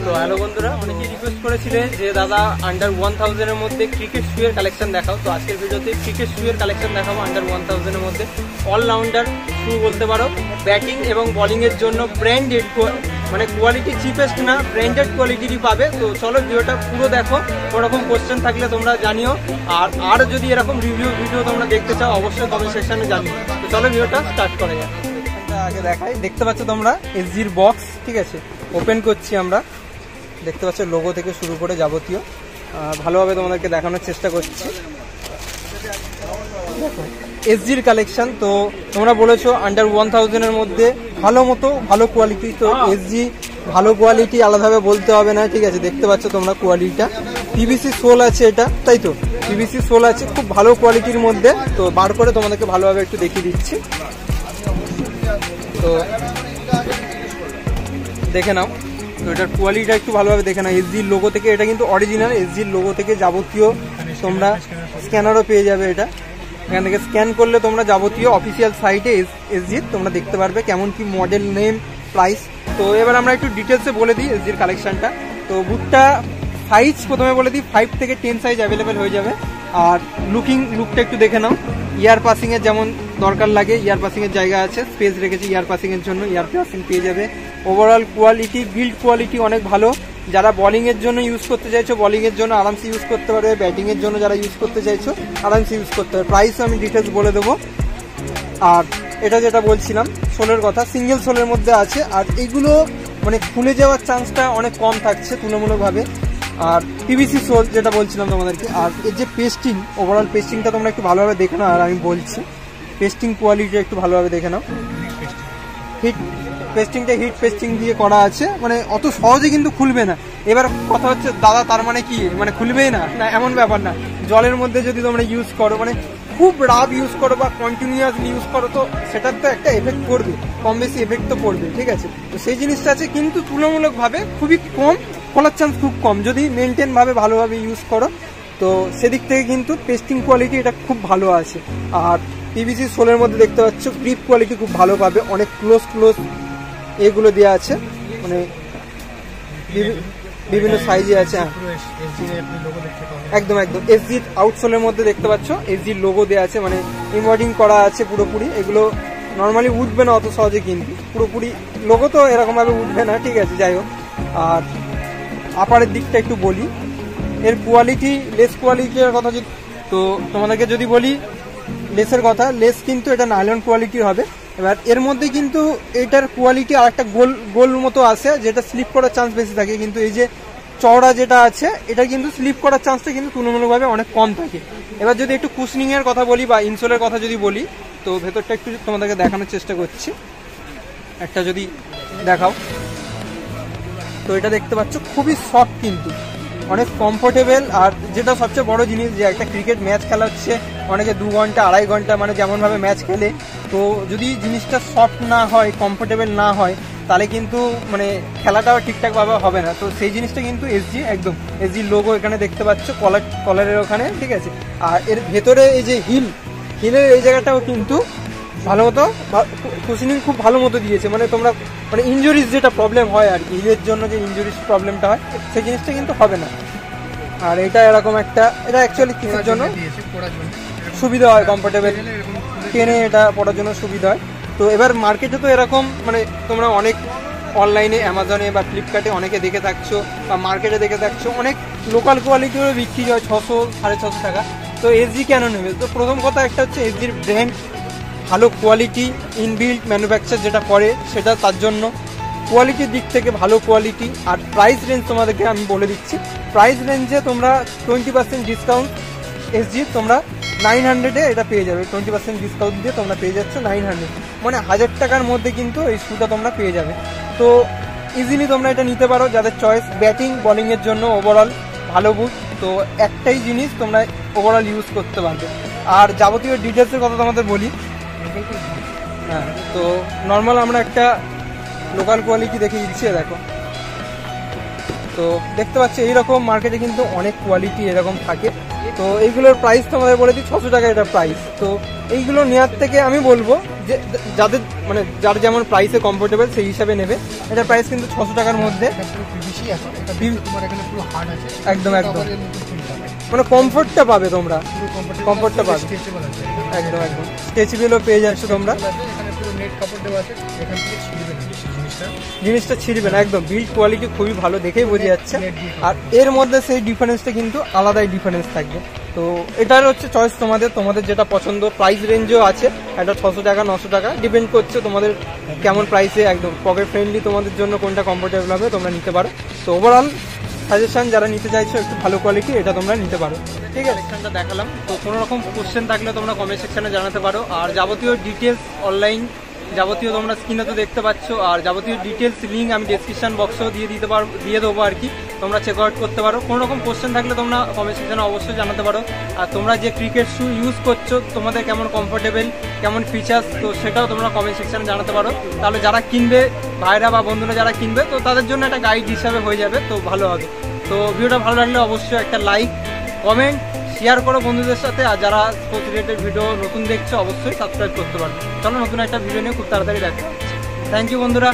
তো হ্যালো বন্ধুরা, অনেকে রিকোয়েস্ট করেছিলেন যে দাদা আন্ডার 1000 এর মধ্যে ক্রিকেট শুয়ের কালেকশন দেখাও। তো আজকের ভিডিওতে ক্রিকেট শুয়ের কালেকশন দেখাবো আন্ডার 1000 এর মধ্যে। অলরাউন্ডার শু বলতে পারো, ব্যাটিং এবং বোলিং এর জন্য ব্র্যান্ডেড, মানে কোয়ালিটি চিপেস্ট না, ব্র্যান্ডেড কোয়ালিটিরই পাবে। তো চলো ভিডিওটা পুরো দেখো, কোনোরকম কোশ্চেন থাকলে তোমরা জানিও, আর যদি এরকম রিভিউ ভিডিও তোমরা দেখতে চাও অবশ্যই কমেন্ট সেকশনে জানিও। তো চলো ভিডিওটা স্টার্ট করা যাক। আগে দেখাই, দেখতে পাচ্ছ তোমরা এসজির বক্স, ঠিক আছে, ওপেন করছি আমরা। দেখতে পাচ্ছ লোগো থেকে শুরু করে যাবতীয় ভালোভাবে তোমাদেরকে দেখানোর চেষ্টা করছি। দেখো এসজির কালেকশন, তো তোমরা বলেছো আন্ডার 1000 এর মধ্যে ভালো কোয়ালিটি। তো এসজি ভালো কোয়ালিটি আলাদাভাবে বলতে হবে না, ঠিক আছে। দেখতে পাচ্ছ তোমরা কোয়ালিটিটা, পিভিসি সোল আছে এটা, তাই তো পিভিসি সোল আছে, খুব ভালো কোয়ালিটির মধ্যে। তো বার করে তোমাদেরকে ভালোভাবে একটু দেখিয়ে দিচ্ছি, তো দেখে নাও। তো এটার কোয়ালিটিটা একটু ভালোভাবে দেখে নাও। এসজির লোগো থেকে, এটা কিন্তু অরিজিনাল এসজির লোগো থেকে যাবতীয় তোমরা স্ক্যানারও পেয়ে যাবে। এটা এখান থেকে স্ক্যান করলে তোমরা যাবতীয় অফিসিয়াল সাইটে এসজির তোমরা দেখতে পারবে কেমন কি মডেল, নেম, প্রাইস। তো এবার আমরা একটু ডিটেলসে বলে দিই এসজির কালেকশনটা। তো বুটটা সাইজ প্রথমে বলে দিই, 5 থেকে 10 সাইজ অ্যাভেলেবেল হয়ে যাবে। আর লুকটা একটু দেখে নাও। ইয়ার পাসিং এর যেমন দরকার লাগে, ইয়ার পাসিং এর জায়গা আছে, স্পেস রেখেছি ইয়ার পাসিং এর জন্য, ইয়ার পাসিং পেয়ে যাবে। ওভারঅল কোয়ালিটি, বিল্ড কোয়ালিটি অনেক ভালো। যারা বোলিং এর জন্য ইউজ করতে চাইছো, বোলিং এর জন্য আরামসে ইউজ করতে পারবে। ব্যাটিং এর জন্য যারা ইউজ করতে চাইছো আরামসে ইউজ করতে পারবে। প্রাইসও আমি ডিটেলস বলে দেবো। আর এটা যেটা বলছিলাম সোলের কথা, সিঙ্গেল সোলের মধ্যে আছে। আর এগুলো মানে খুলে যাওয়ার চান্সটা অনেক কম থাকছে তুলনামূলকভাবে। আর পিভিসি সোল যেটা বলছিলাম তোমাদেরকে। আর এর যে পেস্টিং, ওভারঅল পেস্টিংটা তোমরা একটু ভালোভাবে দেখে নাও। আর আমি বলছি পেস্টিং কোয়ালিটি একটু ভালোভাবে দেখে নাও। হিট পেস্টিং দিয়ে করা আছে, মানে অত সহজে কিন্তু খুলবে না। এবার কথা হচ্ছে দাদা তার মানে কি, মানে খুলবেই না, না এমন ব্যাপার না। জলের মধ্যে যদি তোমরা ইউজ করো, মানে খুব রাফ ইউজ করো বা কন্টিনিউয়াসলি ইউজ করো, তো সেটার তো একটা এফেক্ট পড়বে, কম বেশি এফেক্ট তো পড়বে, ঠিক আছে। তো সেই জিনিসটা আছে, কিন্তু তুলনামূলকভাবে খুবই কম, খোলার চান্স খুব কম যদি মেনটেন ভাবে ভালোভাবে ইউজ করো। তো সেদিক থেকে কিন্তু পেস্টিং কোয়ালিটি এটা খুব ভালো আছে। আর পিভিসি সোলের মধ্যে দেখতে পাচ্ছ গ্রিপ কোয়ালিটি খুব ভালো পাবে, অনেক ক্লোজ এগুলো দেওয়া আছে, মানে বিভিন্ন সাইজে আছে। একদম এসজির আউটসোলের মধ্যে দেখতে পাচ্ছ এসজির লোগো দেওয়া আছে, মানে এমব্রয়ডিং করা আছে পুরোপুরি। এগুলো নর্মালি উঠবে না অত সহজে, কিন্তু পুরোপুরি লোগো তো এরকম ভাবে উঠবে না, ঠিক আছে। যাই হোক, আর আপারের দিকটা একটু বলি, এর কোয়ালিটি, লেস কোয়ালিটির কথা যদি, তো তোমাদেরকে যদি বলি লেসের কথা, লেস কিন্তু এটা নাইলন কোয়ালিটির হবে। এবার এর মধ্যে কিন্তু এটার কোয়ালিটি আর একটা গোল মতো আছে, যেটা স্লিপ করার চান্স বেশি থাকে। কিন্তু এই যে চওড়া যেটা আছে, এটা কিন্তু স্লিপ করার চান্সটা কিন্তু তুলনামূলকভাবে অনেক কম থাকে। এবার যদি একটু কুশনিং এর কথা বলি বা ইনসোলের কথা যদি বলি, তো ভেতরটা একটু তোমাদেরকে দেখানোর চেষ্টা করছি, একটা যদি দেখাও। তো এটা দেখতে পাচ্ছ খুবই সফট, কিন্তু অনেক কমফোর্টেবল। আর যেটা সবচেয়ে বড় জিনিস, যে একটা ক্রিকেট ম্যাচ খেলা হচ্ছে অনেকে 2 ঘন্টা 2.5 ঘন্টা, মানে যেমনভাবে ম্যাচ খেলে, তো যদি জিনিসটা সফট না হয়, কমফোর্টেবল না হয়, তাহলে কিন্তু মানে খেলাটাও ঠিকঠাকভাবে হবে না। তো সেই জিনিসটা কিন্তু এসজি এসজি লোগো এখানে দেখতে পাচ্ছ কলারের ওখানে, ঠিক আছে। আর এর ভেতরে এই যে হিলের এই জায়গাটাও কিন্তু ভালো মতো কুশনিং খুব ভালো মতো দিয়েছে। মানে তোমরা মানে ইনজুরিজ যেটা প্রবলেম হয় আর কি, হিলের জন্য যে ইনজুরিজ প্রবলেমটা হয়, সেই জিনিসটা কিন্তু হবে না। আর এটা এরকম একটা, এটা অ্যাকচুয়ালি কিসের জন্য সুবিধা হয়, কমফোর্টেবল টেনে এটা পড়ার জন্য সুবিধা হয়। তো এবার মার্কেটে তো এরকম, মানে তোমরা অনেক অনলাইনে অ্যামাজনে বা ফ্লিপকার্টে অনেকে দেখে থাকছো, বা মার্কেটে দেখে থাকছো, অনেক লোকাল কোয়ালিটিরও বিক্রি হয় 600 650 টাকা। তো এসজি কেন নেবে? তো প্রথম কথা একটা হচ্ছে এসজির ব্র্যান্ড, ভালো কোয়ালিটি, ইনবিল্ট ম্যানুফ্যাকচার যেটা করে সেটা, তার জন্য কোয়ালিটির দিক থেকে ভালো কোয়ালিটি। আর প্রাইস রেঞ্জ তোমাদেরকে আমি বলে দিচ্ছি, প্রাইস রেঞ্জে তোমরা 20% ডিসকাউন্ট এসজি তোমরা 900-এ এটা পেয়ে যাবে। 20% ডিসকাউন্ট দিয়ে তোমরা পেয়ে যাচ্ছ 900, মানে 1000 টাকার মধ্যে কিন্তু এই শুটা তোমরা পেয়ে যাবে। তো ইজিলি তোমরা এটা নিতে পারো, যাদের চয়েস ব্যাটিং বোলিংয়ের জন্য ওভারঅল ভালো বুট। তো একটাই জিনিস তোমরা ওভারঅল ইউজ করতে পারবে। আর যাবতীয় ডিটেলসের কথা তোমাদের বলি, হ্যাঁ, তো নর্মাল আমরা একটা লোকাল কোয়ালিটি দেখে দিচ্ছি, দেখো। তো দেখতে পাচ্ছি এইরকম মার্কেটে কিন্তু অনেক কোয়ালিটি এরকম থাকে। তো এইগুলোর প্রাইস তোমাদের বলে দিই 600 টাকা এটা প্রাইস। তো এইগুলো নেওয়ার থেকে আমি বলবো যে যাদের মানে যার যেমন প্রাইসে কমফোর্টেবল সেই হিসাবে নেবে। এটার প্রাইস কিন্তু 600 টাকার মধ্যে। একদম একদম মানে কমফোর্টটা পাবে তোমরা, কমফোর্টটা পাবে একদম একদম। স্ট্রেচেবলও পেয়ে যাচ্ছ তোমরা, জিনিসটা ছিঁড়বে না একদম। বিল্ড কোয়ালিটি খুবই ভালো, দেখেই বোঝা যাচ্ছে। আর এর মধ্যে সেই ডিফারেন্সটা কিন্তু আলাদাই ডিফারেন্স থাকবে। তো এটার হচ্ছে চয়েস তোমাদের, তোমাদের যেটা পছন্দ। প্রাইস রেঞ্জও আছে, একটা 600 টাকা 900 টাকা, ডিপেন্ড করছে তোমাদের কেমন প্রাইসে, একদম পকেট ফ্রেন্ডলি তোমাদের জন্য কোনটা কমফোর্টেবল হবে তোমরা নিতে পারো। তো ওভারঅল সাজেশন যারা নিতে চাইছো একটু ভালো কোয়ালিটি, এটা তোমরা নিতে পারো। ঠিক আছে, সেকশনটা দেখালাম। তো কোনো রকম কোশ্চেন থাকলে তোমরা কমেন্ট সেকশনে জানাতে পারো। আর যাবতীয় ডিটেলস অনলাইন যাবতীয় তোমরা স্ক্রিনে তো দেখতে পাচ্ছ, আর যাবতীয় ডিটেলস লিঙ্ক আমি ডেসক্রিপশন বক্সেও দিয়ে দেবো আর কি, তোমরা চেক আউট করতে পারো। কোনো রকম কোশ্চেন থাকলে তোমরা কমেন্ট সেকশনে অবশ্যই জানাতে পারো। আর তোমরা যে ক্রিকেট শু ইউজ করছো তোমাদের কেমন কমফোর্টেবল, কেমন ফিচার্স, তো সেটাও তোমরা কমেন্ট সেকশনে জানাতে পারো। তাহলে যারা কিনবে, ভাইরা বা বন্ধুরা যারা কিনবে, তো তাদের জন্য একটা গাইড হিসাবে হয়ে যাবে, তো ভালো হবে। তো ভিডিওটা ভালো লাগলে অবশ্যই একটা লাইক, কমেন্ট, শেয়ার করো বন্ধুদের সাথে। আর যারা স্পোর্টস রিলেটেড ভিডিও নতুন দেখছো অবশ্যই সাবস্ক্রাইব করতে পারবে। চলো নতুন একটা ভিডিও নিয়ে খুব তাড়াতাড়ি দেখা হচ্ছে। থ্যাংক ইউ বন্ধুরা।